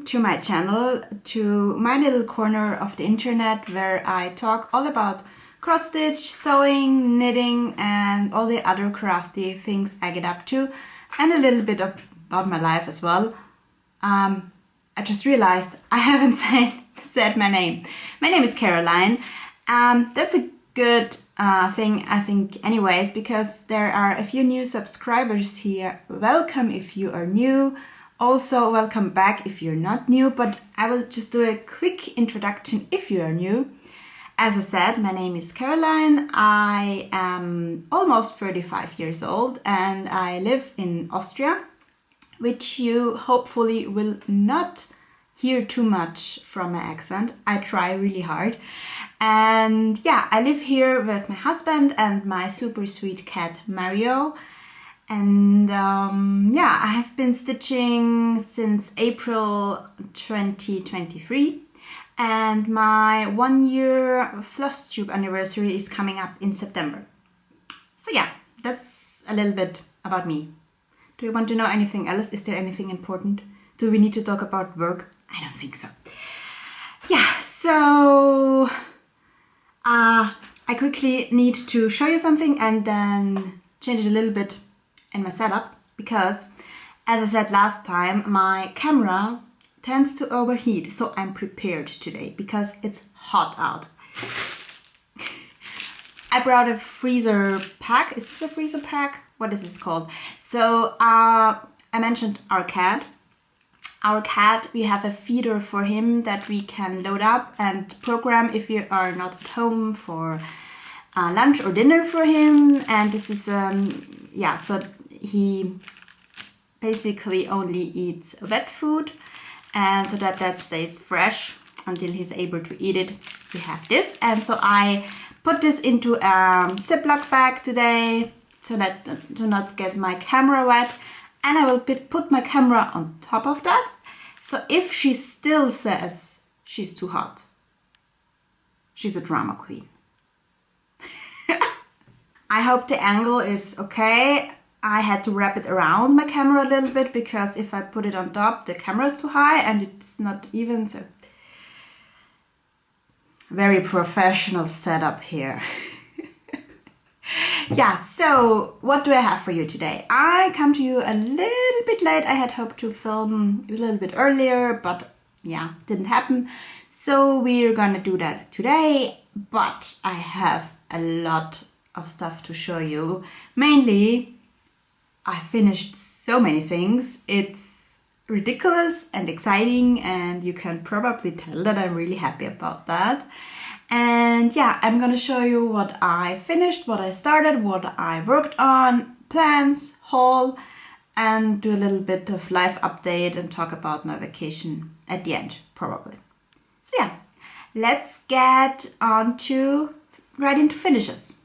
to my channel, to my little corner of the internet where I talk all about cross stitch, sewing, knitting and all the other crafty things I get up to, and a little bit about my life as well. I just realized I haven't said my name. My name is Caroline. That's a good thing, I think, anyways, because there are a few new subscribers here. Welcome if you are new. Also, welcome back if you're not new, but I will just do a quick introduction if you are new. As I said, my name is Caroline. I am almost 35 years old and I live in Austria, which you hopefully will not hear too much from my accent. I try really hard. And yeah, I live here with my husband and my super sweet cat Mario. And yeah, I have been stitching since April 2023. And my 1 year Flosstube anniversary is coming up in September. So yeah, that's a little bit about me. Do you want to know anything else? Is there anything important? Do we need to talk about work? I don't think so. Yeah, so I quickly need to show you something and then change it a little bit in my setup, because as I said last time, my camera tends to overheat, so I'm prepared today because it's hot out. I brought a freezer pack. Is this a freezer pack? What is this called? So I mentioned our cat. Our cat, we have a feeder for him that we can load up and program if we are not at home for lunch or dinner for him. And this is, yeah, so he basically only eats wet food, and so that stays fresh until he's able to eat it. We have this, and so I put this into a Ziploc bag today so that to not get my camera wet, and I will put my camera on top of that. So if she still says she's too hot, she's a drama queen. I hope the angle is okay. I had to wrap it around my camera a little bit because if I put it on top, the camera is too high and it's not even. So very professional setup here. Yeah, so what do I have for you today? I come to you a little bit late. I had hoped to film a little bit earlier, but yeah, didn't happen. So we're gonna do that today, but I have a lot of stuff to show you. Mainly, I finished so many things. It's ridiculous and exciting, and you can probably tell that I'm really happy about that. And yeah, I'm gonna show you what I finished, what I started, what I worked on, plans, haul, and do a little bit of life update and talk about my vacation at the end, probably. So yeah, let's get on to right into finishes.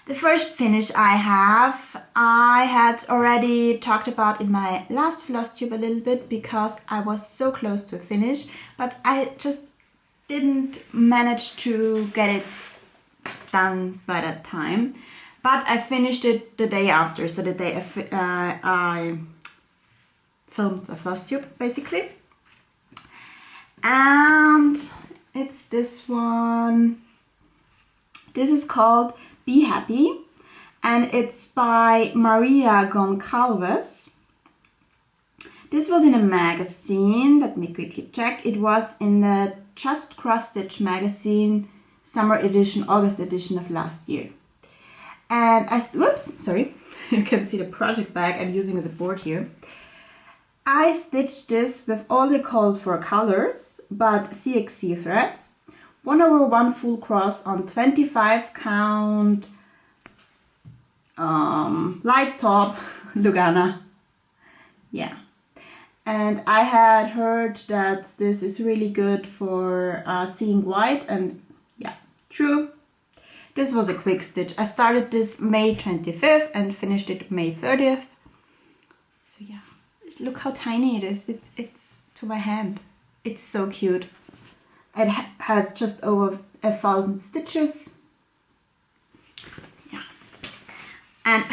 The first finish I had already talked about in my last Flosstube a little bit because I was so close to a finish, but I just didn't manage to get it done by that time. But I finished it the day after, so the day I filmed a Flosstube basically. And it's this one. This is called Be Happy, and it's by Maria Goncalves. This was in a magazine. Let me quickly check. It was in the Just Cross Stitch magazine, summer edition, August edition of last year. And whoops, sorry, you can see the project bag I'm using as a board here. I stitched this with all the called for colors, but CXC threads. 1/1 full cross on 25 count light top Lugana. Yeah, and I had heard that this is really good for seeing white, and yeah, true. This was a quick stitch. I started this May 25th and finished it May 30th. So yeah, look how tiny it is. It's to my hand. It's so cute. It has just over 1,000 stitches. Yeah. And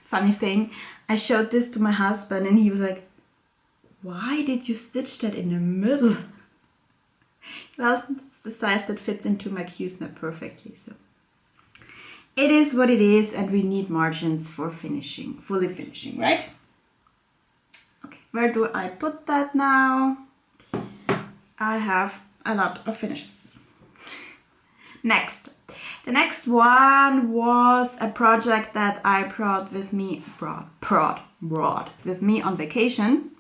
funny thing, I showed this to my husband and he was like, Why did you stitch that in the middle? Well, it's the size that fits into my Q-snap perfectly, so. It is what it is, and we need margins for finishing, fully finishing, right? Okay, where do I put that now? I have a lot of finishes. Next. The next one was a project that I brought with me on vacation,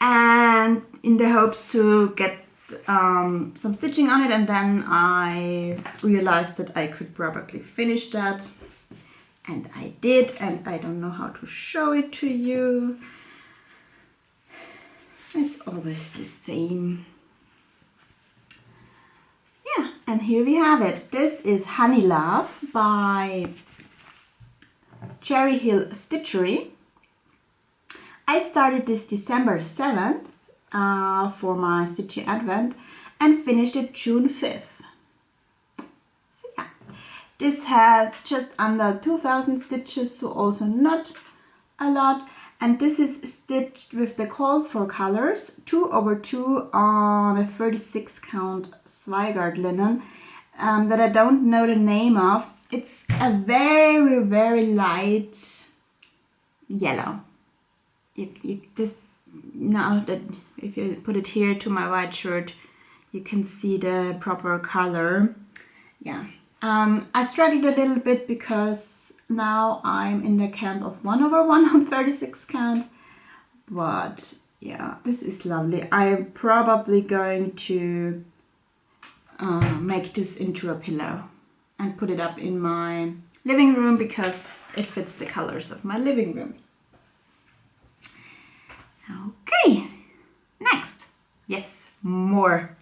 and in the hopes to get some stitching on it, and then I realized that I could probably finish that, and I did, and I don't know how to show it to you. It's always the same. Yeah, and here we have it. This is Honey Love by Cherry Hill Stitchery. I started this December 7th for my Stitchy Advent and finished it June 5th. So yeah, this has just under 2,000 stitches, so also not a lot. And this is stitched with the called for colors, 2/2 on a 36 count Zweigart linen that I don't know the name of. It's a very, very light yellow. Now that if you put it here to my white shirt, you can see the proper color. Yeah, I struggled a little bit because now I'm in the camp of 1/1 on 36 count, but yeah, this is lovely. I'm probably going to make this into a pillow and put it up in my living room because it fits the colors of my living room. Okay, next. Yes, more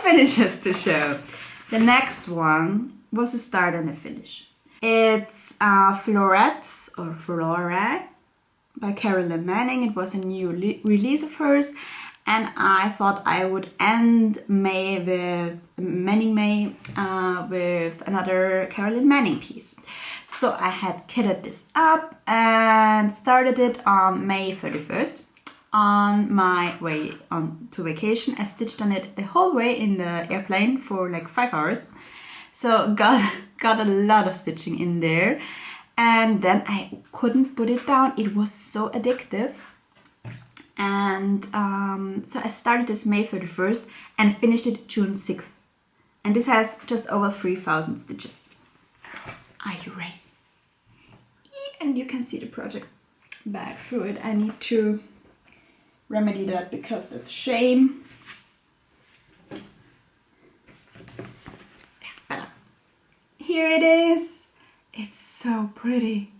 finishes to show. The next one was a start and a finish. It's Florets or Flora by Carolyn Manning. It was a new release of hers, and I thought I would end May with with another Carolyn Manning piece. So I had kitted this up and started it on May 31st. On my way on to vacation, I stitched on it the whole way in the airplane for like 5 hours. So got a lot of stitching in there, and then I couldn't put it down. It was so addictive. And so I started this May 31st and finished it June 6th. And this has just over 3,000 stitches. Are you ready? And you can see the project bag through it. I need to remedy that because that's a shame. Yeah, better. Here it is. It's so pretty.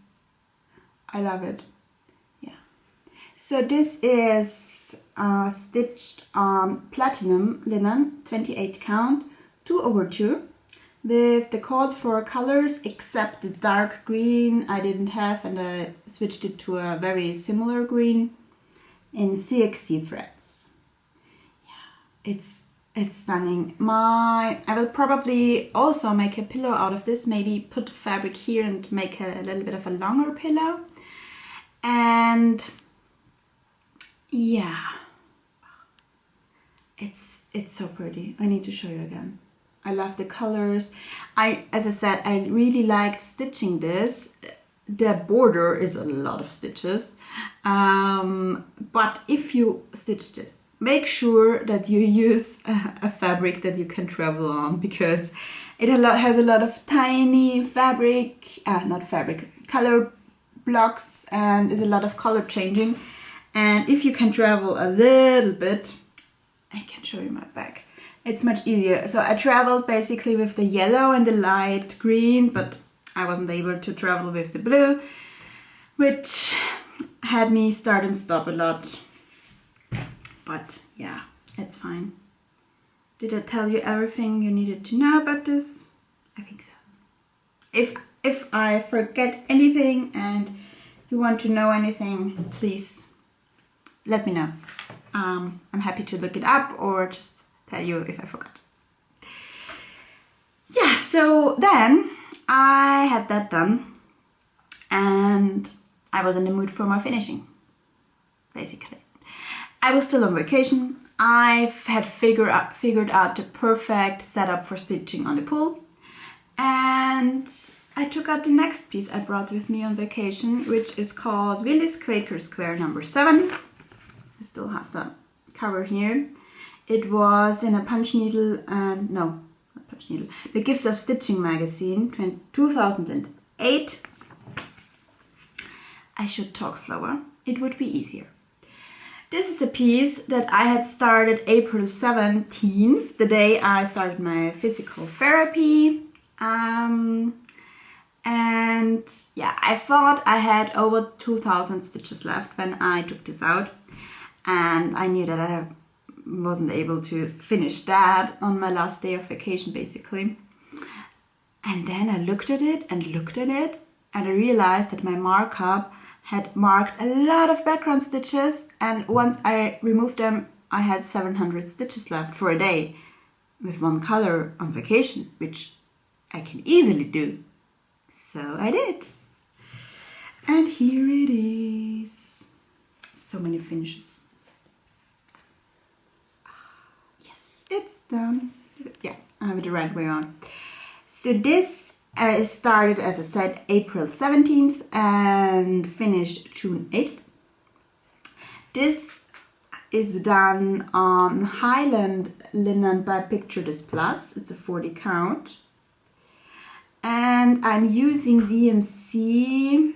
I love it. Yeah. So this is stitched on platinum linen, 28 count, 2/2. With the called for colors, except the dark green I didn't have, and I switched it to a very similar green in CXC threads. Yeah, it's stunning. I will probably also make a pillow out of this, maybe put fabric here and make a little bit of a longer pillow. And yeah, it's so pretty. I need to show you again. I love the colors. As I said, I really liked stitching this. The border is a lot of stitches, but if you stitch this, make sure that you use a fabric that you can travel on, because it has a lot of tiny color blocks, and is a lot of color changing. And if you can travel a little bit, I can show you my bag. It's much easier. So I traveled basically with the yellow and the light green, but I wasn't able to travel with the blue, which had me start and stop a lot. But yeah, it's fine. Did I tell you everything you needed to know about this? I think so. If I forget anything and you want to know anything, please let me know. I'm happy to look it up or just tell you if I forgot. Yeah, so then I had that done and I was in the mood for more finishing. basically. I was still on vacation. I had figured out the perfect setup for stitching on the pool. And I took out the next piece I brought with me on vacation, which is called Willie's Quaker Square number 7. I still have the cover here. It was in a punch needle and, no, not punch needle, The Gift of Stitching magazine, 2008. I should talk slower, it would be easier. This is a piece that I had started April 17th, the day I started my physical therapy. And yeah, I thought I had over 2,000 stitches left when I took this out. And I knew that I wasn't able to finish that on my last day of vacation, basically. And then I looked at it and I realized that my markup had marked a lot of background stitches, and once I removed them I had 700 stitches left for a day with one color on vacation, which I can easily do. So I did. And here it is. So many finishes. Yes, it's done. Yeah, I have it the right way on. So this started, as I said, April 17th and finished June 8th. This is done on Highland linen by Picture This Plus. It's a 40 count. And I'm using DMC,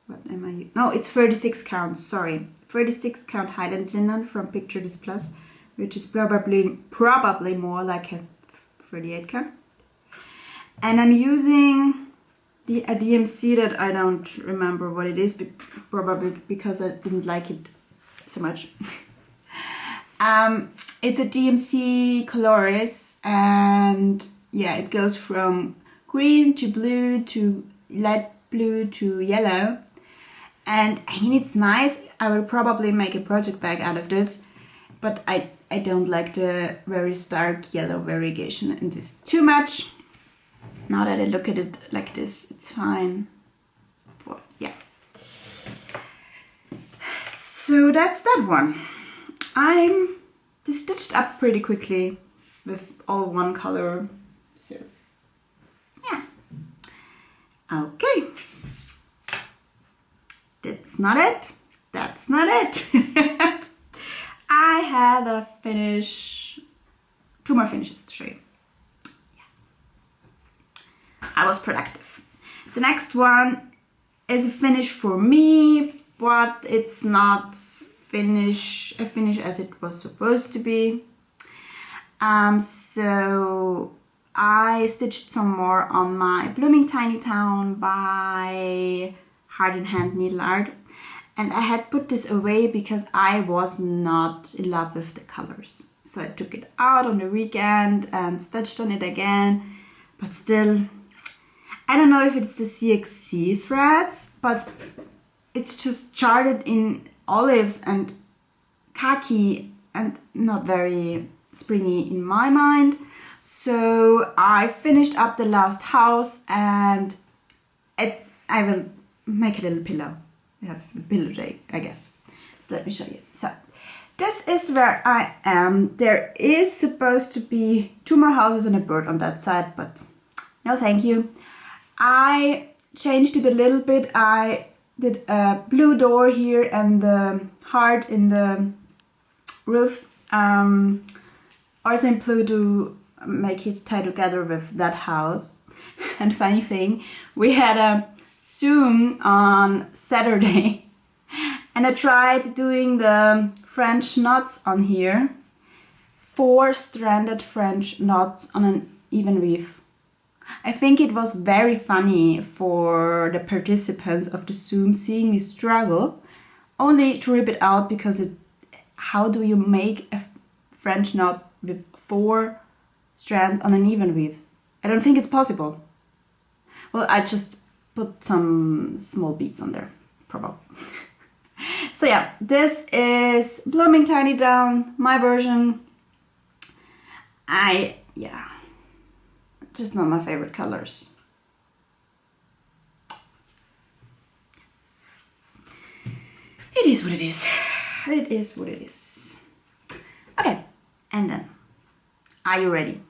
what am I, no, it's 36 count, sorry. 36 count Highland linen from Picture This Plus, which is probably more like a 38 count. And I'm using a DMC that I don't remember what it is, probably because I didn't like it so much. It's a DMC Colores, and yeah, it goes from green to blue to light blue to yellow. And I mean, it's nice. I will probably make a project bag out of this, but I don't like the very stark yellow variegation in this too much. Now that I look at it like this, it's fine. But yeah. So that's that one. I'm stitched up pretty quickly with all one color. So yeah. Okay. That's not it. That's not it. I had a finish, 2 more finishes to show you. I was productive. The next one is a finish for me, but it's not a finish as it was supposed to be. So I stitched some more on my Blooming Tiny Town by Heart in Hand Needle Art, and I had put this away because I was not in love with the colors. So I took it out on the weekend and stitched on it again, but still, I don't know if it's the CXC threads, but it's just charted in olives and khaki and not very springy in my mind. So I finished up the last house, and I will make a little pillow. We have a pillow day, I guess. Let me show you. So this is where I am. There is supposed to be 2 more houses and a bird on that side, but no thank you. I changed it a little bit. I did a blue door here and the heart in the roof. Also in blue to make it tie together with that house. And funny thing, we had a Zoom on Saturday and I tried doing the French knots on here. 4 stranded French knots on an even weave. I think it was very funny for the participants of the Zoom seeing me struggle, only to rip it out because how do you make a French knot with 4 strands on an even weave? I don't think it's possible. Well, I just put some small beads on there, probably. So yeah, this is Blooming Tiny Town, my version. Just not my favorite colors. It is what it is. it is what it is. Okay, and then, are you ready?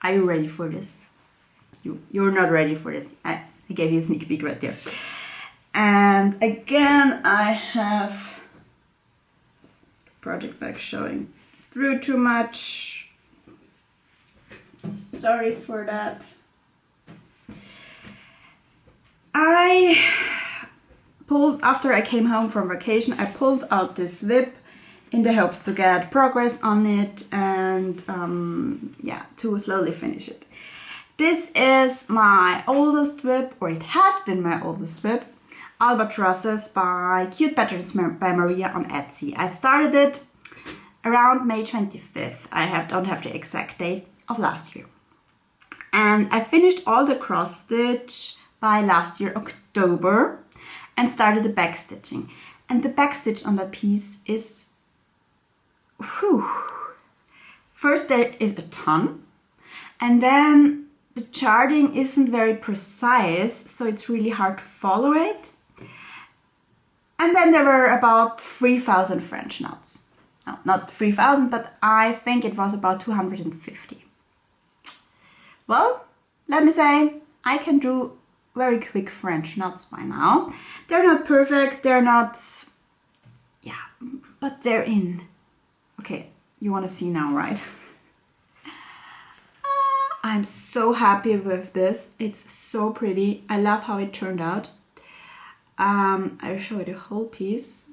Are you ready for this? You're not ready for this. I gave you a sneak peek right there. And again, I have project bag showing through too much. Sorry for that. After I came home from vacation, I pulled out this whip in the hopes to get progress on it and to slowly finish it. This is my oldest whip, or it has been my oldest whip, Albatrosses by Cute Patterns by Maria on Etsy. I started it around May 25th. Don't have the exact date of last year. And I finished all the cross stitch by last year October and started the back stitching. And the back stitch on that piece is, first there is a ton, and then the charting isn't very precise, so it's really hard to follow it. And then there were about 3,000 French knots. No, not 3,000, but I think it was about 250. Well, let me say, I can do very quick French knots by now. They're not perfect, they're not, but they're in. Okay, you want to see now, right? I'm so happy with this. It's so pretty. I love how it turned out. I'll show you the whole piece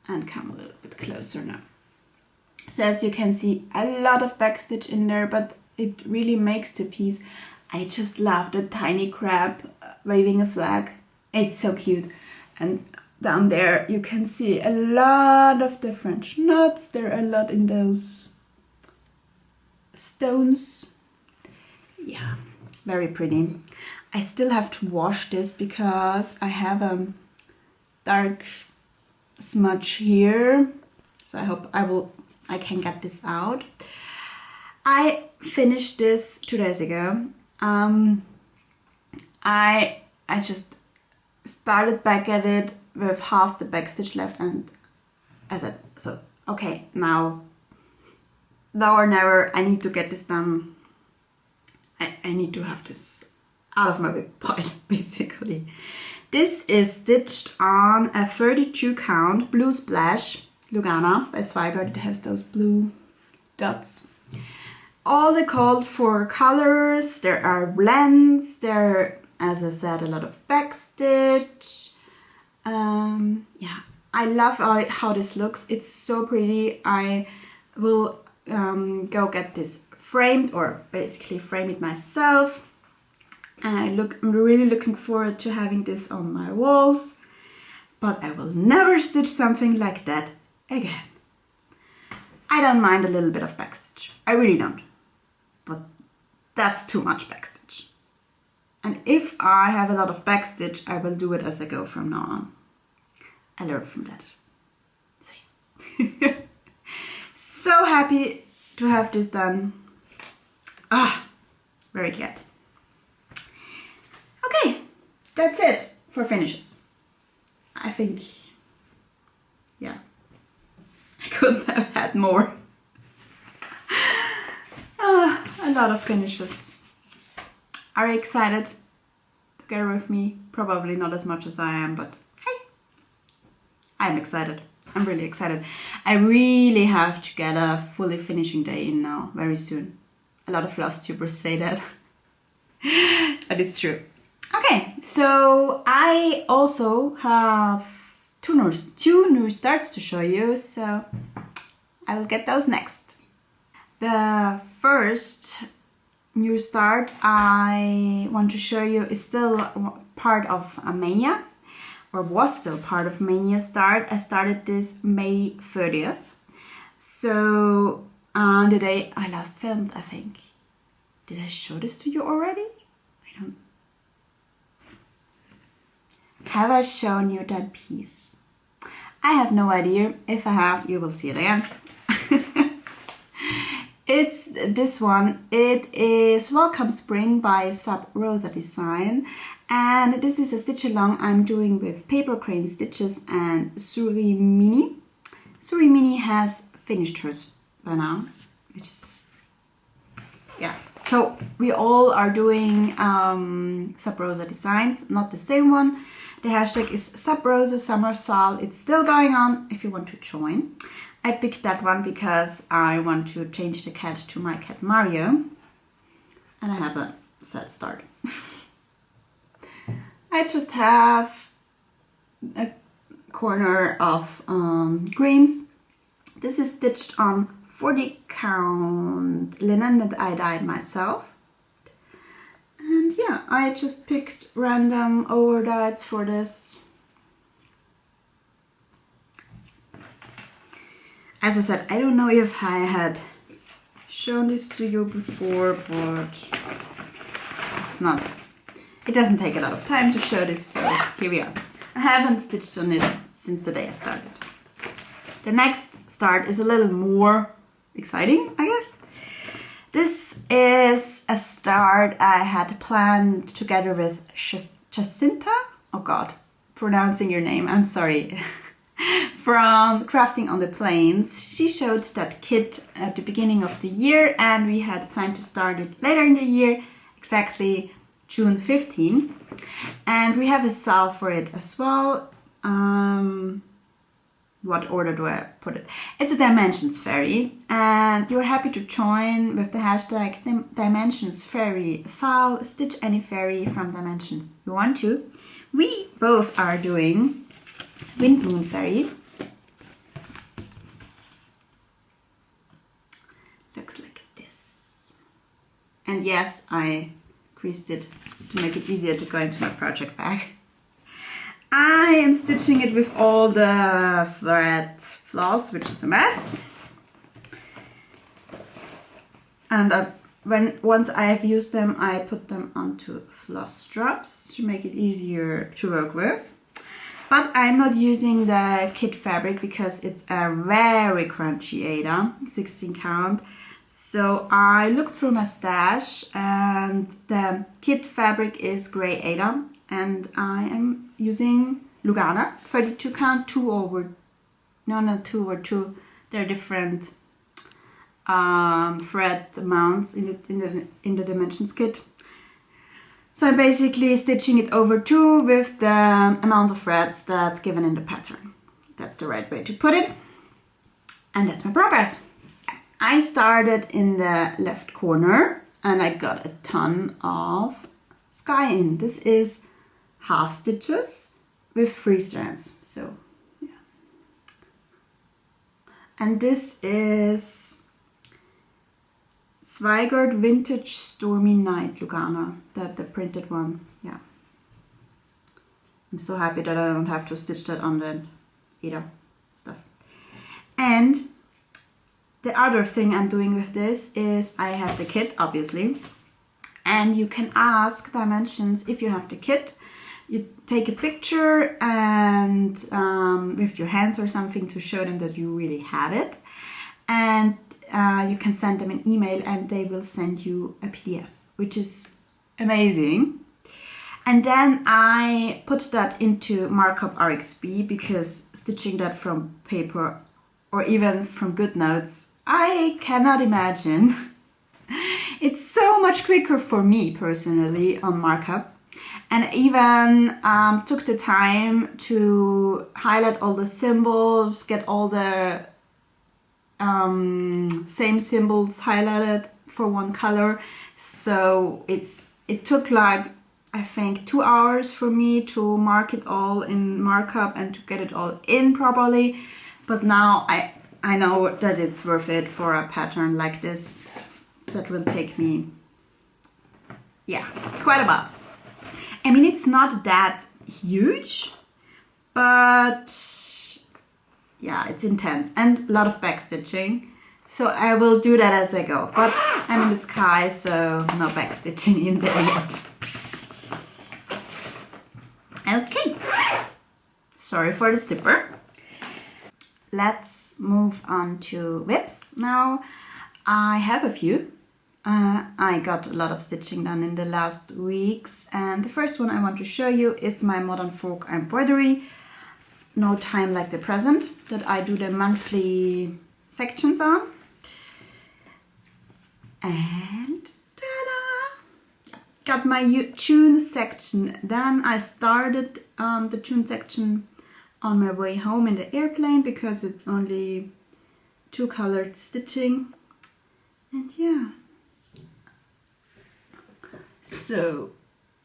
and come a little bit closer now. So as you can see, a lot of backstitch in there, but it really makes the piece. I just love the tiny crab waving a flag. It's so cute. And down there you can see a lot of the French knots. There are a lot in those stones. Yeah, very pretty. I still have to wash this because I have a dark smudge here. So I hope I can get this out. I finished this 2 days ago. I just started back at it with half the backstitch left, and I said, so okay, now or never, I need to get this done. I need to have this out of my whip pile, basically. This is stitched on a 32 count blue splash Lugana by Zweigart. It has those blue dots. All the called for colors. There are blends. There, as I said, a lot of backstitch. I love how this looks. It's so pretty. I will go get this framed, or basically frame it myself. And I'm really looking forward to having this on my walls. But I will never stitch something like that again. I don't mind a little bit of backstitch. I really don't. But that's too much backstitch. And if I have a lot of backstitch, I will do it as I go from now on. I learned from that. So, yeah. So happy to have this done. Very glad. Okay, that's it for finishes. I think, I couldn't have had more. A lot of finishes. Are you excited together with me? Probably not as much as I am, but hey, I'm excited. I'm really excited. I really have to get a fully finishing day in now, very soon. A lot of Flosstubers say that, but it's true. Okay, so I also have two new starts to show you, so I will get those next. The first new start I want to show you is still part of a Mania, or was still part of Mania start. I started this May 30th. So the day I last filmed, I think. Did I show this to you already? I don't. Have I shown you that piece? I have no idea. If I have, you will see it again. It's this one. It is Welcome Spring by Sub Rosa Design, And this is a stitch along I'm doing with paper crane stitches and Suri Mini. Suri Mini has finished hers by now, which is, yeah. So we all are doing Sub Rosa designs, not the same one. The hashtag is Sub Rosa Summer Sal. It's still going on if you want to join. I picked that one because I want to change the cat to my cat Mario. And I have a sad start. I just have a corner of greens. This is stitched on 40 count linen that I dyed myself. And yeah, I just picked random over dyes for this. As I said, I don't know if I had shown this to you before, but it doesn't take a lot of time to show this, so here we are. I haven't stitched on it since the day I started. The next start is a little more exciting, I guess. This is a start I had planned together with Jacinta. Oh God, pronouncing your name, I'm sorry. From Crafting on the Plains. She showed that kit at the beginning of the year and we had planned to start it later in the year, exactly June 15. And we have a sale for it as well. What order do I put it? It's a Dimensions Fairy, and you're happy to join with the hashtag Dimensions Fairy Sal. Stitch any fairy from Dimensions you want to. We both are doing Wind Moon Fairy. Looks like this. And yes, I creased it to make it easier to go into my project bag. I am stitching it with all the thread floss, which is a mess. And once I have used them, I put them onto floss straps to make it easier to work with. But I'm not using the kit fabric because it's a very crunchy Ada, 16 count. So I looked through my stash and the kit fabric is grey Ada. And I am using Lugana, 32 count, 2 over 2. They're different thread amounts in the Dimensions kit. So I'm basically stitching it over 2 with the amount of threads that's given in the pattern. That's the right way to put it. And that's my progress. I started in the left corner and I got a ton of sky in. This is half stitches with 3 strands. So yeah. And this is Zweigart Vintage Stormy Night Lugana, the printed one. Yeah. I'm so happy that I don't have to stitch that on the Ada stuff. And the other thing I'm doing with this is I have the kit, obviously. And you can ask Dimensions if you have the kit. You take a picture and with your hands or something to show them that you really have it. And you can send them an email and they will send you a PDF, which is amazing. And then I put that into Markup RXB because stitching that from paper or even from GoodNotes, I cannot imagine. It's so much quicker for me personally on Markup. And even took the time to highlight all the symbols, get all the same symbols highlighted for one color. So it took like, I think, 2 hours for me to mark it all in Markup and to get it all in properly. But now I know that it's worth it for a pattern like this. That will take me, yeah, quite a while. I mean, it's not that huge, but yeah, it's intense and a lot of backstitching. So I will do that as I go. But I'm in the sky, so no backstitching in there yet. Okay. Sorry for the zipper. Let's move on to whips now. I have a few. I got a lot of stitching done in the last weeks, and the first one I want to show you is my modern folk embroidery No Time Like the Present that I do the monthly sections on. And ta-da! Got my June section done. I started the June section on my way home in the airplane because it's only 2 colored stitching. And yeah. So,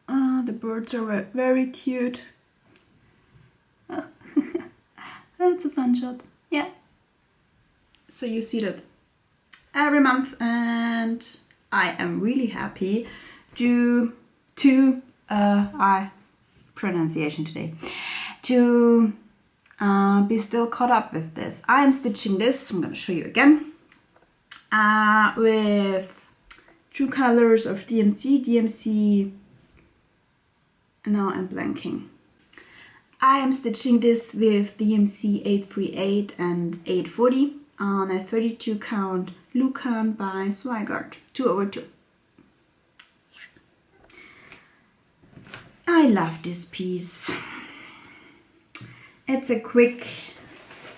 the birds are very cute. It's a fun shot. Yeah. So you see that every month, and I am really happy to pronunciation today, to be still caught up with this. I am stitching this, I'm going to show you again, with 2 colors of DMC, now I'm blanking. I am stitching this with DMC 838 and 840 on a 32 count Lucan by Zweigart, 2/2. I love this piece. It's a quick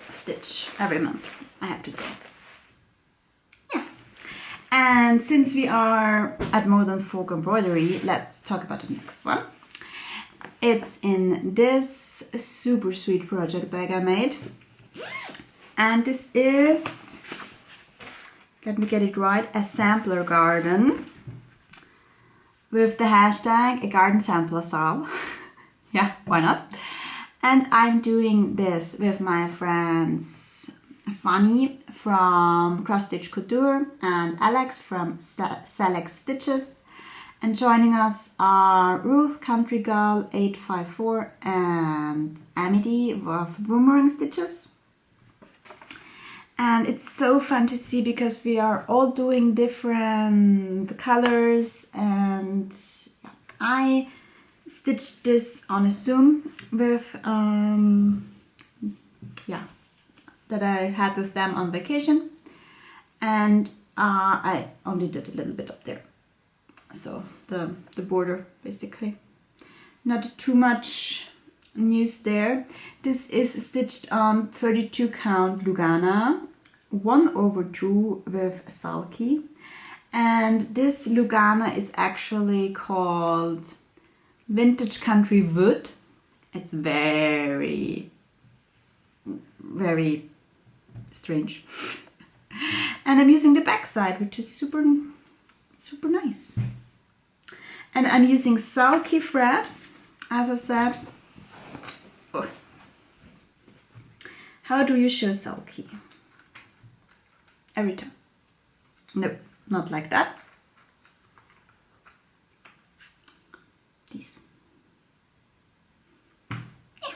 stitch every month, I have to say. Yeah. And since we are at Modern Folk Embroidery, let's talk about the next one. It's in this super sweet project bag I made. And this is, let me get it right, a sampler garden with the hashtag a garden sampler sale. Yeah, why not? And I'm doing this with my friends Fanny from Cross Stitch Couture and Alex from Select Stitches. And joining us are Ruth Country Girl 854 and Amity of Boomerang Stitches. And it's so fun to see because we are all doing different colors, and I stitched this on a Zoom with that I had with them on vacation, and I only did a little bit up there, so the border basically, not too much news there. This is stitched on 32 count Lugana 1/2 with Sulky, and this Lugana is actually called Vintage Country Wood. It's very strange. And I'm using the back side, which is super nice. And I'm using Sulky thread, as I said. Oh. How do you show Sulky? Every time. No, not like that. These. Yeah.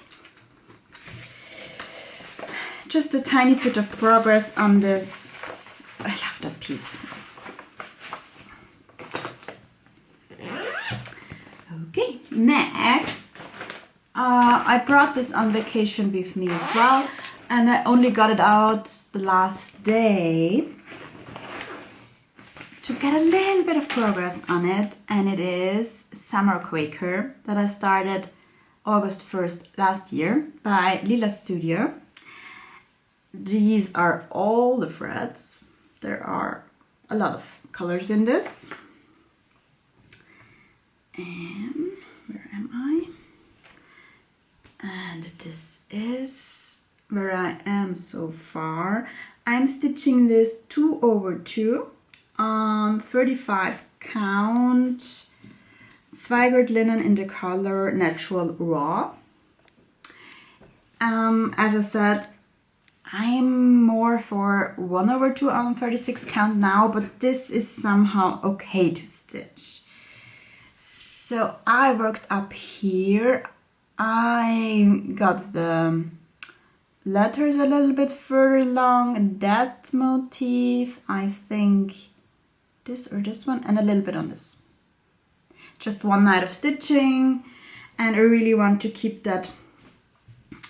Just a tiny bit of progress on this. I love that piece. Okay, next. I brought this on vacation with me as well, and I only got it out the last day to get a little bit of progress on it, and it is Summer Quaker that I started August 1st last year by Lila Studio. These are all the threads. There are a lot of colors in this. And where am I? And this is where I am so far. I'm stitching this 2/2 on 35 count Zweigart linen in the color Natural Raw. As I said, I'm more for 1/2 on 36 count now, but this is somehow okay to stitch. So I worked up here. I got the letters a little bit further along, and that motif, I think this or this one, and a little bit on this. Just one night of stitching, and I really want to keep that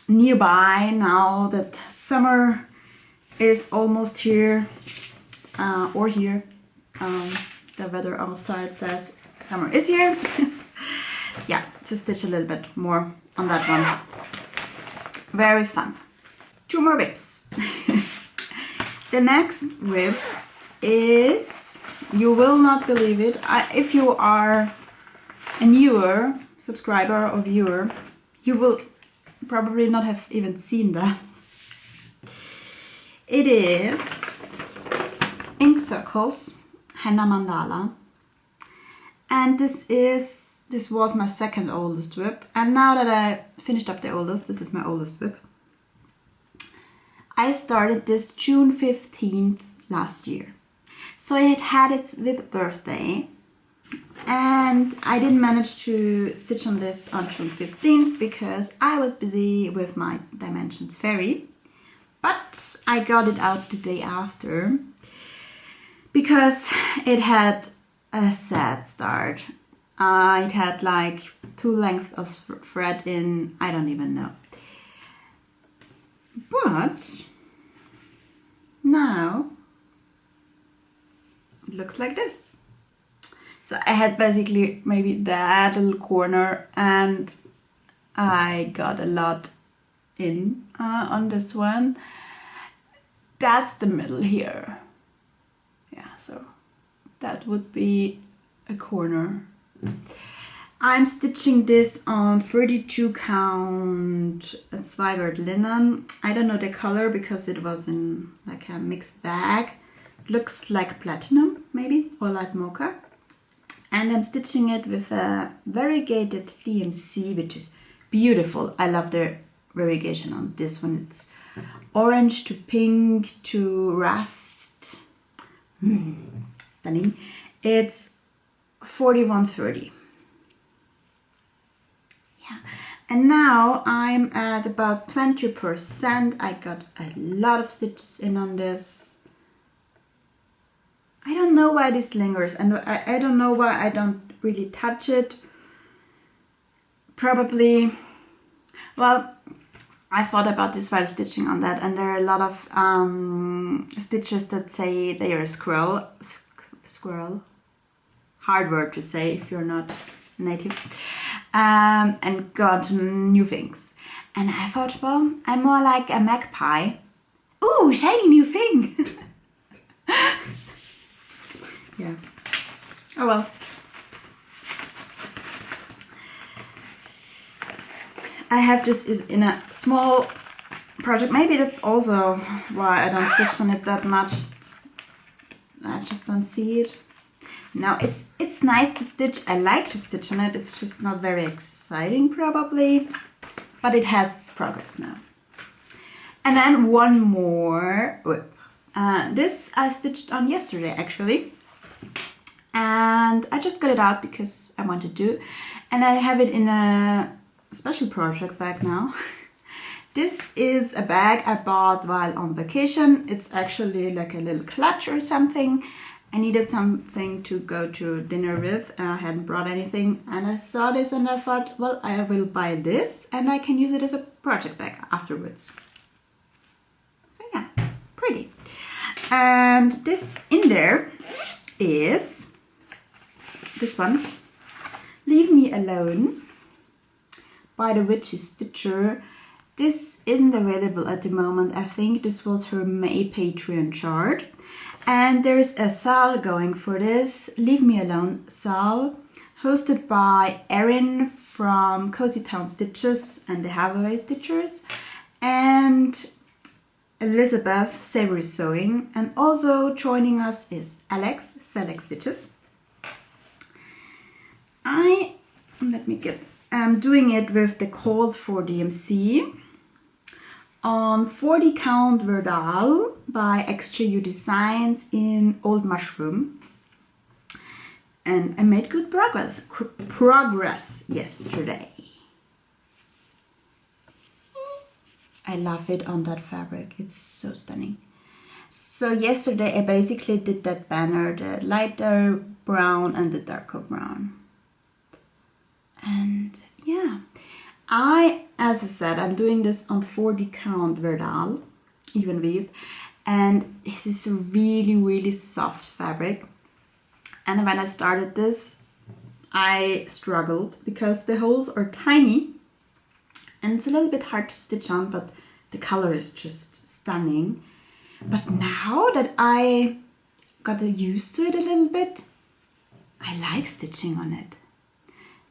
nearby now that summer is almost here, or here. the weather outside says summer is here. Yeah, to stitch a little bit more on that one. Very fun. 2 more whips. The next whip is, you will not believe it, if you are a newer subscriber or viewer, you will probably not have even seen that. It is ink circles, henna mandala, and this was my second oldest whip, and now that I finished up the oldest, this is my oldest whip. I started this June 15th last year, so it had its whip birthday, and I didn't manage to stitch on this on June 15th because I was busy with my Dimensions Fairy, but I got it out the day after because it had a sad start. It had like 2 lengths of thread in, I don't even know. But now it looks like this. So I had basically maybe that little corner, and I got a lot in on this one. That's the middle here. Yeah, so that would be a corner. I'm stitching this on 32 count Zweigart linen. I don't know the color because it was in like a mixed bag. It looks like platinum maybe, or light mocha. And I'm stitching it with a variegated DMC, which is beautiful. I love the variegation on this one. It's orange to pink to rust. Stunning. It's 4130. Yeah. And now I'm at about 20%. I got a lot of stitches in on this. I don't know why this lingers, and I don't know why I don't really touch it. Probably, well, I thought about this while stitching on that, and there are a lot of stitches that say they are squirrel, hard word to say if you're not native, and go on to new things. And I thought, well, I'm more like a magpie. Ooh, shiny new thing! Yeah. Oh well. I have this is in a small project. Maybe that's also why I don't stitch on it that much. I just don't see it. No, it's nice to stitch. I like to stitch on it. It's just not very exciting probably. But it has progress now. And then one more whip. This I stitched on yesterday actually. And I just got it out because I wanted to. And I have it in a special project bag now. This is a bag I bought while on vacation. It's actually like a little clutch or something. I needed something to go to dinner with. I hadn't brought anything. And I saw this and I thought, well, I will buy this and I can use it as a project bag afterwards. So yeah, pretty. And this in there is this one, Leave Me Alone by the Witchy Stitcher. This isn't available at the moment. I think this was her May Patreon chart. And there's a sale going for this, Leave Me Alone sale, hosted by Erin from Cozy Town Stitches and the Hathaway Stitchers, and Elizabeth Savory Sewing, and also joining us is Alex Select Stitches. I'm doing it with the Cold for DMC on 40 count Verdal by XJU Designs in Old Mushroom. And I made good progress yesterday. I love it on that fabric. It's so stunning. So yesterday I basically did that banner, the lighter brown and the darker brown. And yeah, as I said, I'm doing this on 40 count Verdal, even weave, and this is a really, really soft fabric. And when I started this, I struggled because the holes are tiny and it's a little bit hard to stitch on, but the color is just stunning. But now that I got used to it a little bit, I like stitching on it.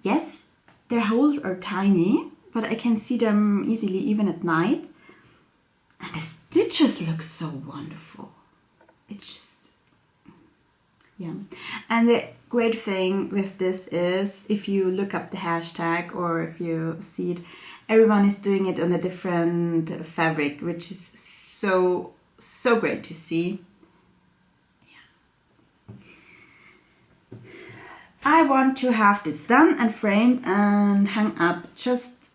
Yes, their holes are tiny, but I can see them easily even at night. And the stitches look so wonderful. It's just, yeah. And the great thing with this is, if you look up the hashtag or if you see it, everyone is doing it on a different fabric, which is so great to see. Yeah. I want to have this done and framed and hang up just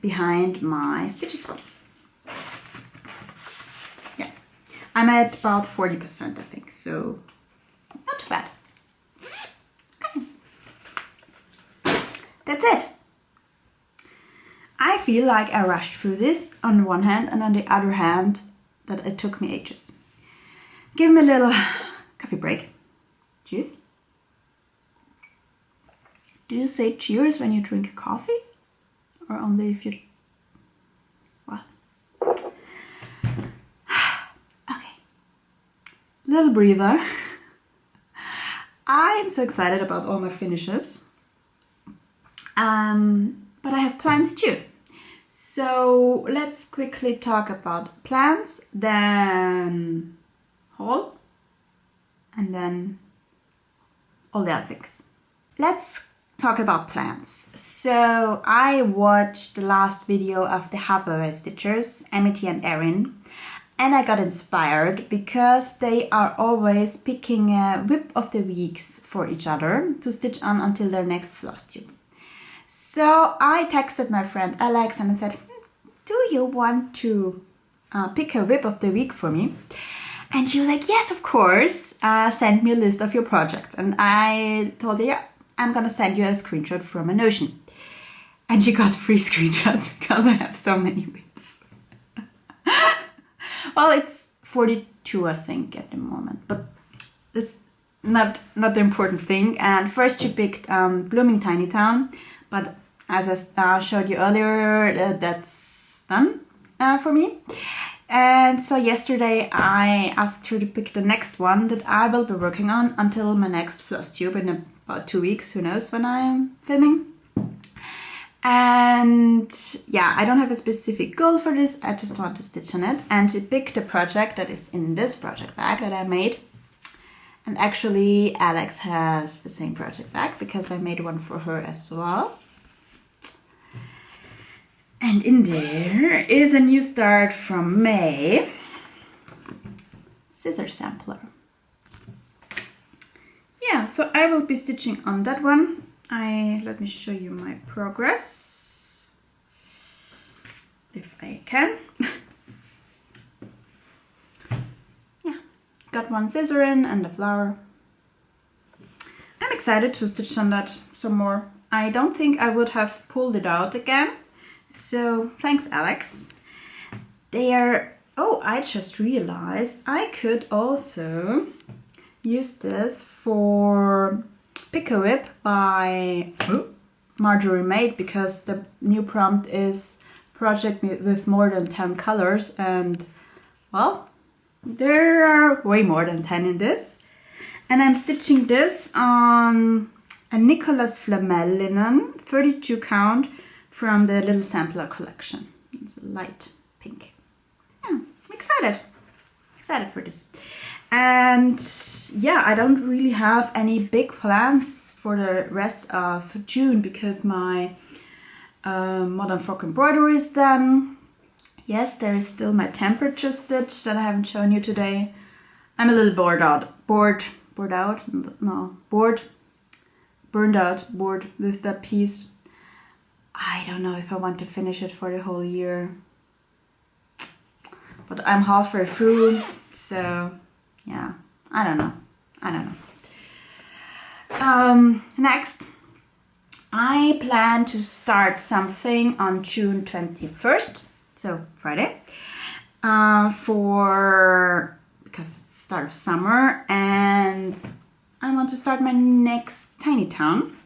behind my stitches spot. Yeah, I'm at about 40%, I think, so not too bad. Okay. That's it. I feel like I rushed through this on one hand, and on the other hand that it took me ages. Give me a little coffee break. Cheers. Do you say cheers when you drink coffee? Or only if you... Well. Okay. Little breather. I'm so excited about all my finishes. But I have plans too. So let's quickly talk about plans, then haul, and then all the other things. Let's talk about plans. So I watched the last video of the Hathaway Stitchers, Amity and Erin, and I got inspired because they are always picking a whip of the weeks for each other to stitch on until their next Flosstube. So I texted my friend Alex and I said, do you want to pick a whip of the week for me? And she was like, yes, of course. Send me a list of your projects. And I told her, yeah, I'm gonna send you a screenshot from a Notion. And she got 3 screenshots because I have so many whips. Well, it's 42, I think, at the moment, but it's not the important thing. And first she picked Blooming Tiny Town, but as I showed you earlier, that's done for me. And so yesterday I asked her to pick the next one that I will be working on until my next Flosstube in about 2 weeks, who knows when I'm filming. And yeah, I don't have a specific goal for this, I just want to stitch on it. And she picked the project that is in this project bag that I made. And actually Alex has the same project bag because I made one for her as well. And in there is a new start from May scissor sampler. Yeah, so I will be stitching on that one. Let me show you my progress, if I can. Yeah, got one scissor in and a flower. I'm excited to stitch on that some more. I don't think I would have pulled it out again. So thanks, Alex. Oh, I just realized I could also use this for Pick a Whip by Marjorie Made, because the new prompt is project with more than 10 colors, and well, there are way more than 10 in this. And I'm stitching this on a Nicholas Flamel linen 32 count from the little sampler collection. It's a light pink. Yeah, I'm excited for this. And yeah, I don't really have any big plans for the rest of June because my modern frock embroidery is done. Yes, there is still my temperature stitch that I haven't shown you today. I'm a little burned out with that piece. I don't know if I want to finish it for the whole year, but I'm halfway through, so yeah, I don't know. Next, I plan to start something on June 21st, so Friday, because it's the start of summer, and I want to start my next tiny town.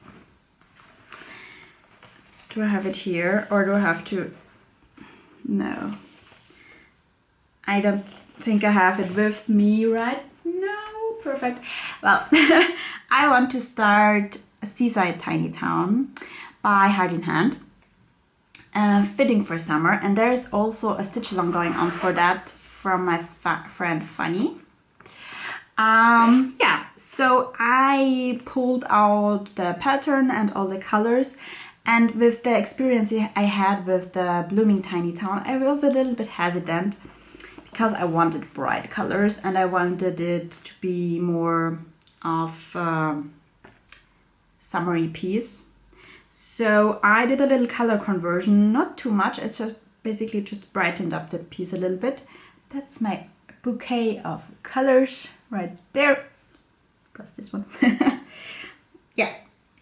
Do I have it here or do I have to? No. I don't think I have it with me right now. Perfect. Well, I want to start a seaside tiny town by Heart in Hand. Fitting for summer, and there is also a stitch along going on for that from my friend Fanny. Yeah, so I pulled out the pattern and all the colors, and with the experience I had with the Blooming Tiny Town, I was a little bit hesitant because I wanted bright colors and I wanted it to be more of a summery piece. So I did a little color conversion, not too much, it's just basically just brightened up the piece a little bit. That's my bouquet of colors right there, plus this one. Yeah,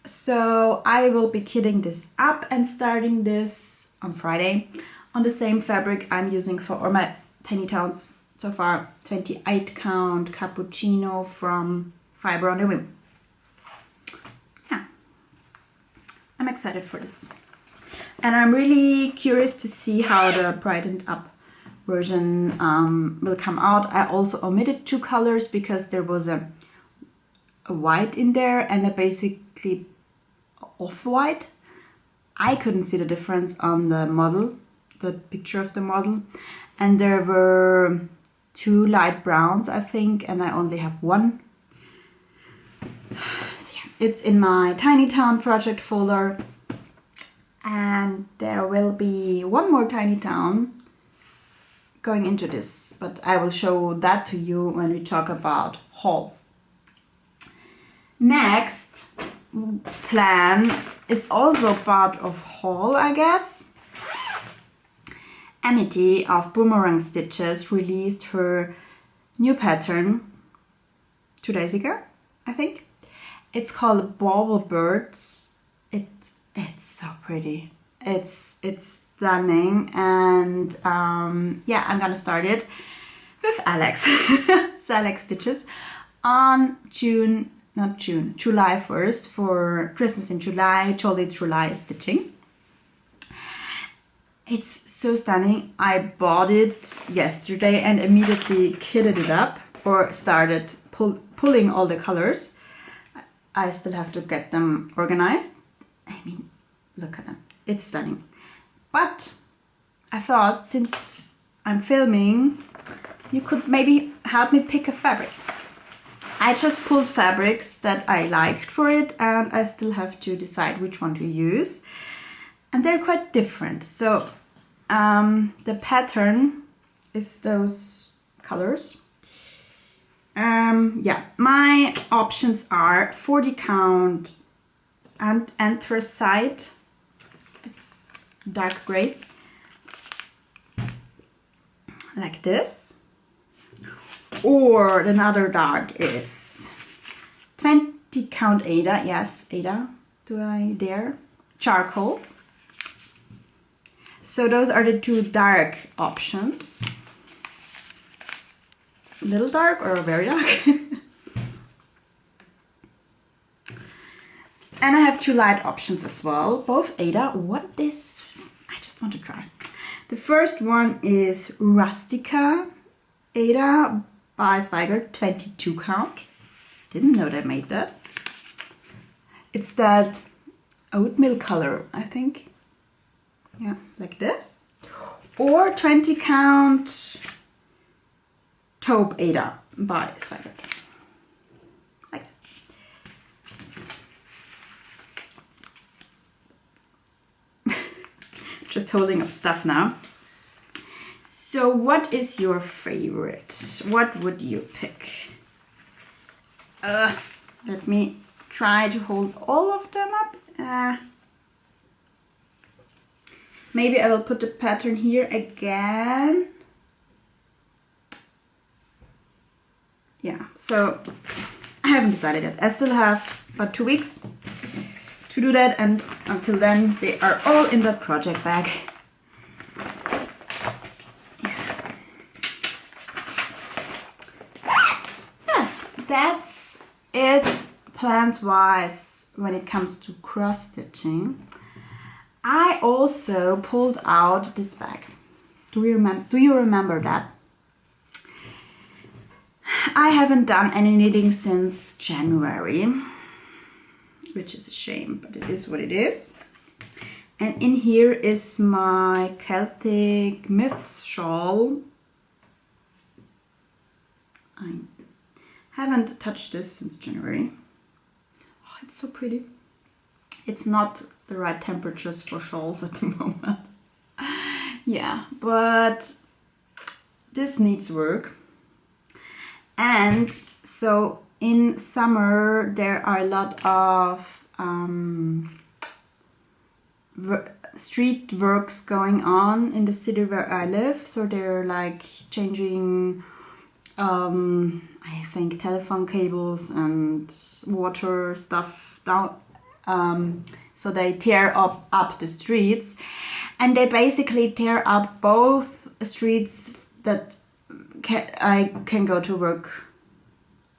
so I will be kitting this up and starting this on Friday on the same fabric I'm using for all my tiny towns so far, 28 count cappuccino from Fiber on the Whim. I'm excited for this. And I'm really curious to see how the brightened up version will come out. I also omitted 2 colors because there was a white in there and a basically off-white. I couldn't see the difference on the model, the picture of the model. And there were 2 light browns, I think, and I only have 1. It's in my Tiny Town project folder, and there will be 1 more Tiny Town going into this, but I will show that to you when we talk about haul. Next plan is also part of haul, I guess. Amity of Boomerang Stitches released her new pattern 2 days ago, I think. It's called Bauble Birds. It's so pretty. It's stunning, and yeah, I'm gonna start it with Alex. Alex Stitches on July 1st for Christmas in July, Jolly July stitching. It's so stunning. I bought it yesterday and immediately kitted it up or started pulling all the colors. I still have to get them organized. I mean, look at them. It's stunning. But I thought, since I'm filming, you could maybe help me pick a fabric. I just pulled fabrics that I liked for it, and I still have to decide which one to use. And they're quite different. So the pattern is those colors. Yeah, my options are 40 count and anthracite. It's dark gray, like this. Or another dark is 20 count Ada. Yes, Ada. Do I dare? Charcoal. So those are the 2 dark options. Little dark or very dark. And I have 2 light options as well, both Ada. What is, I just want to try. The first one is Rustica Ada by Swigert, 22 count. Didn't know they made that. It's that oatmeal color, I think. Yeah, like this. Or 20 count Taupe Ada by Swigert. Like this. Just holding up stuff now. So what is your favorite? What would you pick? Let me try to hold all of them up. Maybe I will put the pattern here again. Yeah, so I haven't decided yet. I still have about 2 weeks to do that, and until then they are all in that project bag. Yeah, that's it plans wise when it comes to cross stitching, I also pulled out this bag. Do you remember that? I haven't done any knitting since January, which is a shame, but it is what it is. And in here is my Celtic Myths shawl. I haven't touched this since January. Oh, it's so pretty. It's not the right temperatures for shawls at the moment. Yeah, but this needs work. And so in summer there are a lot of street works going on in the city where I live. So they're like changing I think telephone cables and water stuff down. So they tear up the streets, and they basically tear up both streets that I can go to work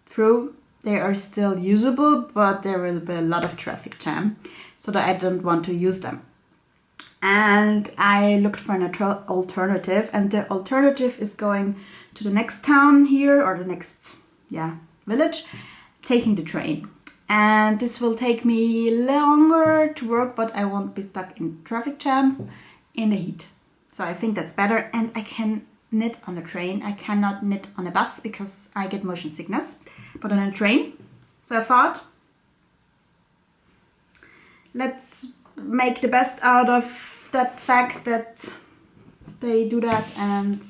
through. They are still usable, but there will be a lot of traffic jam, so that I don't want to use them. And I looked for an alternative, and the alternative is going to the next town here, or the next village, taking the train. And this will take me longer to work, but I won't be stuck in traffic jam in the heat. So I think that's better, and I can knit on a train. I cannot knit on a bus because I get motion sickness, but on a train. So I thought, let's make the best out of that fact that they do that and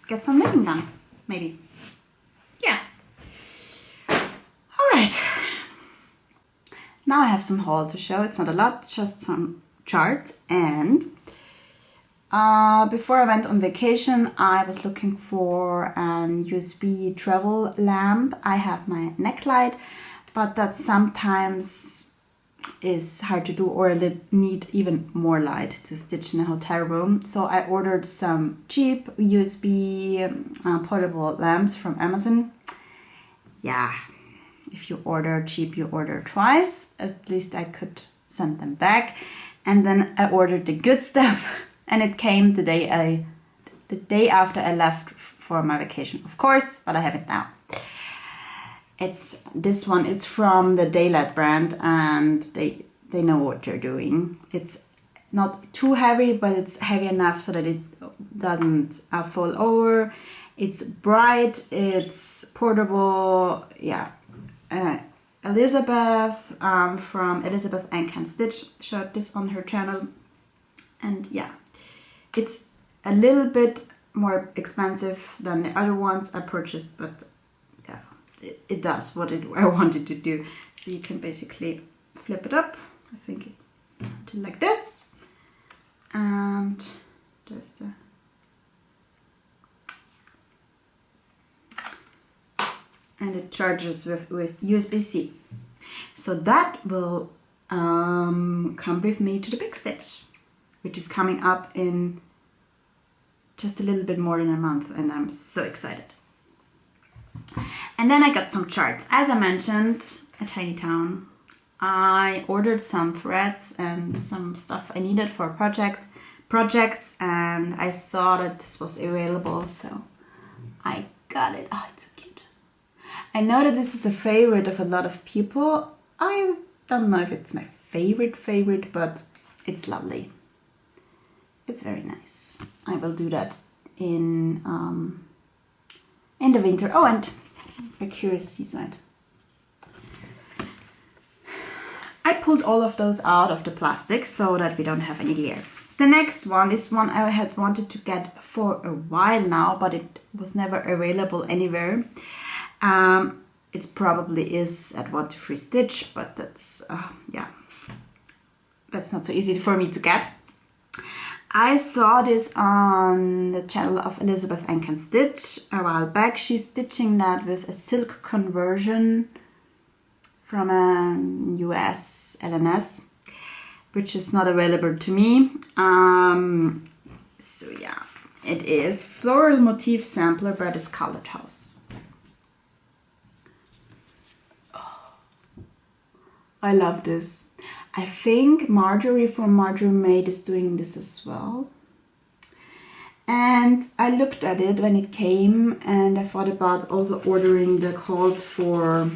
get some knitting done, maybe. Yeah. All right. Now I have some haul to show. It's not a lot, just some charts. And before I went on vacation, I was looking for an USB travel lamp. I have my neck light, but that sometimes is hard to do, or need even more light to stitch in a hotel room. So I ordered some cheap USB portable lamps from Amazon. Yeah, if you order cheap, you order twice. At least I could send them back. And then I ordered the good stuff, and it came the day after I left for my vacation, of course, but I have it now. It's this one. It's from the Daylight brand, and they know what they're doing. It's not too heavy, but it's heavy enough so that it doesn't fall over. It's bright. It's portable. Yeah. Elizabeth from Elizabeth and Can Stitch showed this on her channel, and yeah, it's a little bit more expensive than the other ones I purchased, but yeah, it does what I wanted to do. So you can basically flip it up, I think to like this, and there's the and it charges with USB-C. So that will come with me to the big stitch, which is coming up in just a little bit more than a month, and I'm so excited. And then I got some charts. As I mentioned, a tiny town. I ordered some threads and some stuff I needed for projects, and I saw that this was available, so I got it. Oh, it's so cute. I know that this is a favorite of a lot of people. I don't know if it's my favorite, but it's lovely. It's very nice. I will do that in the winter. Oh, and a curious seaside. I pulled all of those out of the plastic so that we don't have any glare. The next one is one I had wanted to get for a while now, but it was never available anywhere. It probably is at 1 2 3 Stitch, but that's that's not so easy for me to get. I saw this on the channel of Elizabeth and Can Stitch a while back. She's stitching that with a silk conversion from a US LNS, which is not available to me. So yeah, it is Floral Motif Sampler by This Colored House. Oh, I love this. I think Marjorie from Marjorie Made is doing this as well. And I looked at it when it came and I thought about also ordering the called for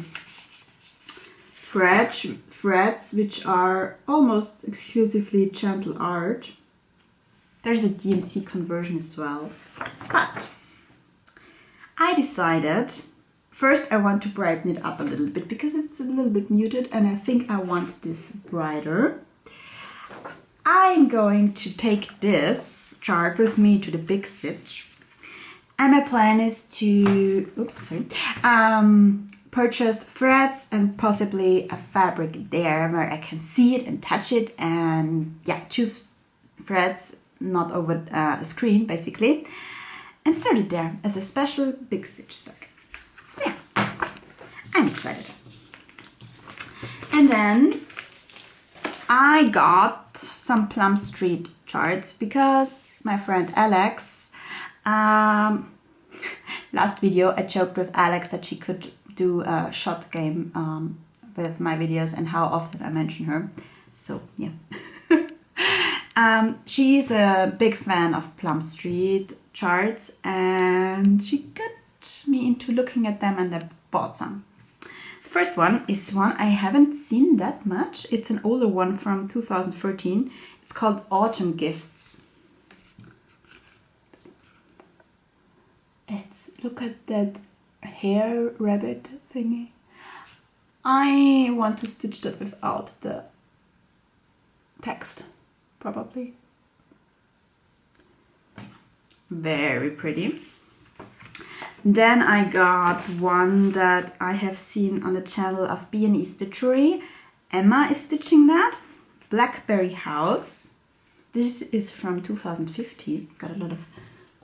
threads, which are almost exclusively gentle art. There's a DMC conversion as well. But I decided, first I want to brighten it up a little bit because it's a little bit muted and I think I want this brighter. I'm going to take this chart with me to the big stitch. And my plan is to, purchase threads and possibly a fabric there where I can see it and touch it and yeah, choose threads not over a screen basically and start it there as a special big stitch start. So yeah, I'm excited. And then I got some Plum Street charts because my friend Alex, last video I joked with Alex that she could do a shot game with my videos and how often I mention her. So yeah. She's a big fan of Plum Street charts and she got me into looking at them and I bought some. The first one is one I haven't seen that much. It's an older one from 2013. It's called Autumn Gifts. Look at that hair rabbit thingy. I want to stitch that without the text, probably. Very pretty. Then I got one that I have seen on the channel of B&E Stitchery. Emma is stitching that. Blackberry House. This is from 2015. Got a lot of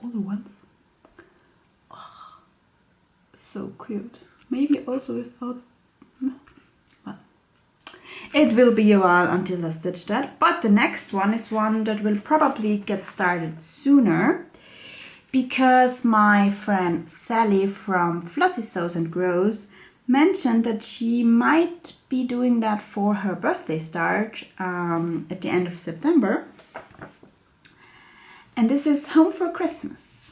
older ones. So cute. Maybe also without... Well, it will be a while until I stitch that. But the next one is one that will probably get started sooner. Because my friend Sally from Flossy Sews and Grows mentioned that she might be doing that for her birthday start at the end of September. And this is Home for Christmas.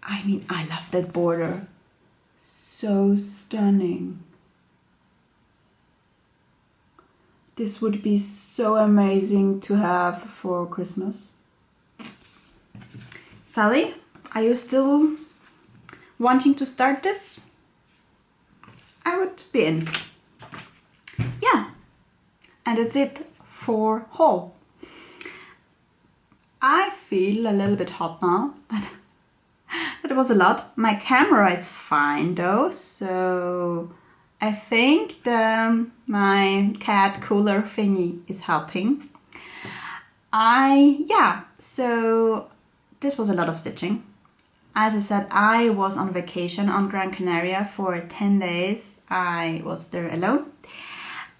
I mean, I love that border. So stunning. This would be so amazing to have for Christmas. Sally, are you still wanting to start this? I would be in. Yeah, and that's it for haul. I feel a little bit hot now, but that was a lot. My camera is fine though, so I think my cat cooler thingy is helping. So this was a lot of stitching. As I said, I was on vacation on Gran Canaria for 10 days. I was there alone.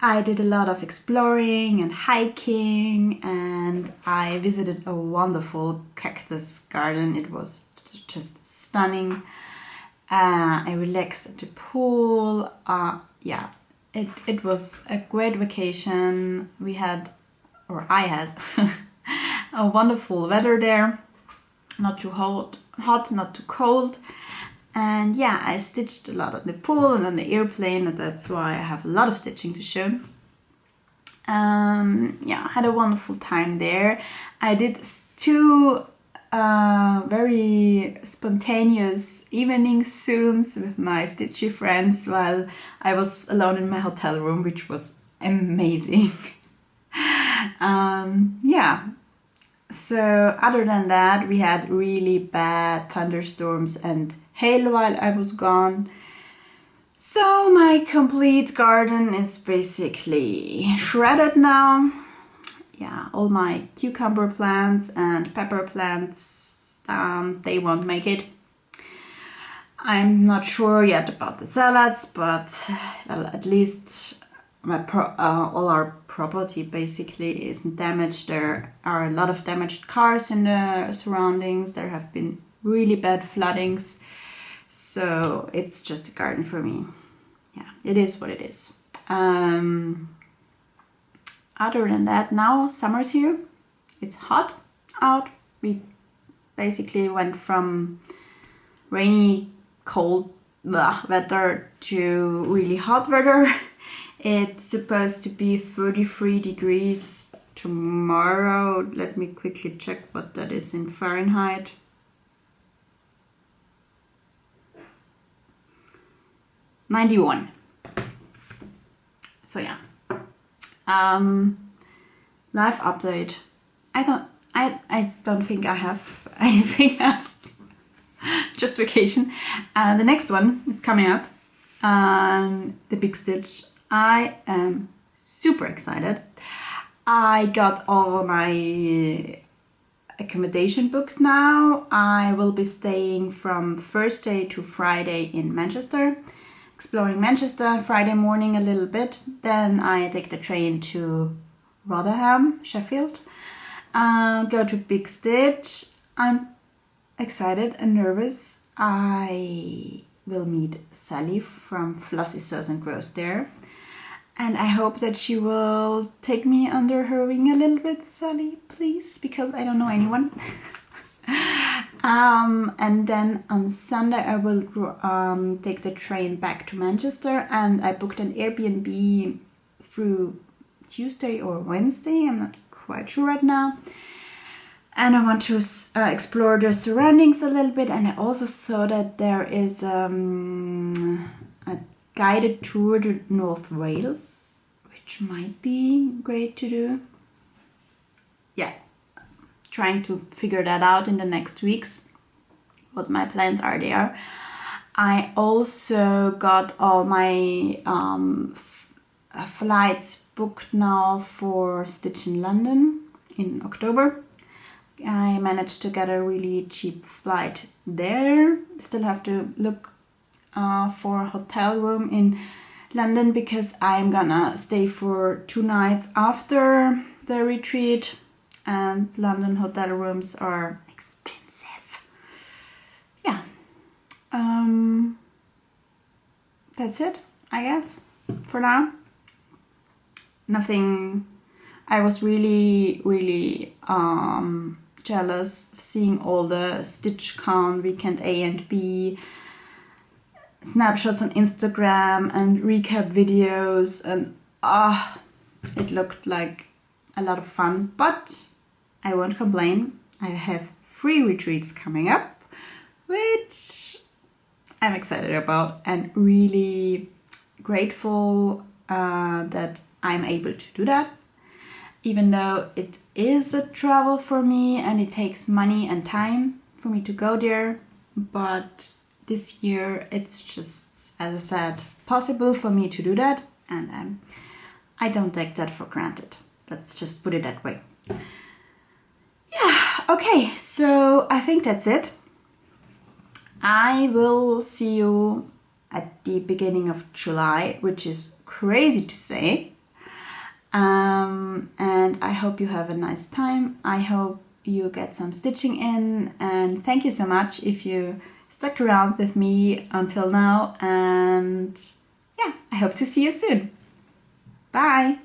I did a lot of exploring and hiking and I visited a wonderful cactus garden. It was just stunning. I relaxed at the pool. It was a great vacation. I had a wonderful weather there. Not too hot, not too cold. And yeah, I stitched a lot on the pool and on the airplane, and that's why I have a lot of stitching to show. I had a wonderful time there. I did 2 very spontaneous evening Zooms with my stitchy friends while I was alone in my hotel room, which was amazing. So other than that, we had really bad thunderstorms and hail while I was gone. So my complete garden is basically shredded now. Yeah, all my cucumber plants and pepper plants, they won't make it. I'm not sure yet about the salads, but at least all our property basically isn't damaged. There are a lot of damaged cars in the surroundings. There have been really bad floodings. So it's just a garden for me. Yeah. it is what it is. Other than that, now summer's here. It's hot out. We basically went from rainy, cold weather to really hot weather. It's supposed to be 33 degrees tomorrow. Let me quickly check what that is in Fahrenheit. -91. So yeah. Life update. I don't think I have anything else. Just vacation. The next one is coming up. The big stitch. I am super excited. I got all my accommodation booked now. I will be staying from Thursday to Friday in Manchester, exploring Manchester Friday morning a little bit. Then I take the train to Rotherham, Sheffield, go to Big Stitch. I'm excited and nervous. I will meet Sally from Flossy Sews and Grows there. And I hope that she will take me under her wing a little bit, Sally, please, because I don't know anyone. And then on Sunday I will take the train back to Manchester, and I booked an Airbnb through Tuesday or Wednesday, I'm not quite sure right now. And I want to explore the surroundings a little bit, and I also saw that there is a guided tour to North Wales, which might be great to do. Yeah, trying to figure that out in the next weeks, what my plans are there. I also got all my flights booked now for Stitch in London in October. I managed to get a really cheap flight there. Still have to look for a hotel room in London because I'm gonna stay for 2 nights after the retreat, and London hotel rooms are expensive. Yeah, that's it, I guess, for now. Nothing. I was really jealous of seeing all the StitchCon weekend A and B snapshots on Instagram and recap videos, and it looked like a lot of fun, but I won't complain. I have 3 retreats coming up, which I'm excited about and really grateful that I'm able to do that, even though it is a travel for me and it takes money and time for me to go there. But this year it's just, as I said, possible for me to do that, and I don't take that for granted. Let's just put it that way. Yeah, okay, so I think that's it. I will see you at the beginning of July, which is crazy to say. And I hope you have a nice time. I hope you get some stitching in, and thank you so much if you stuck around with me until now, and yeah, I hope to see you soon. Bye!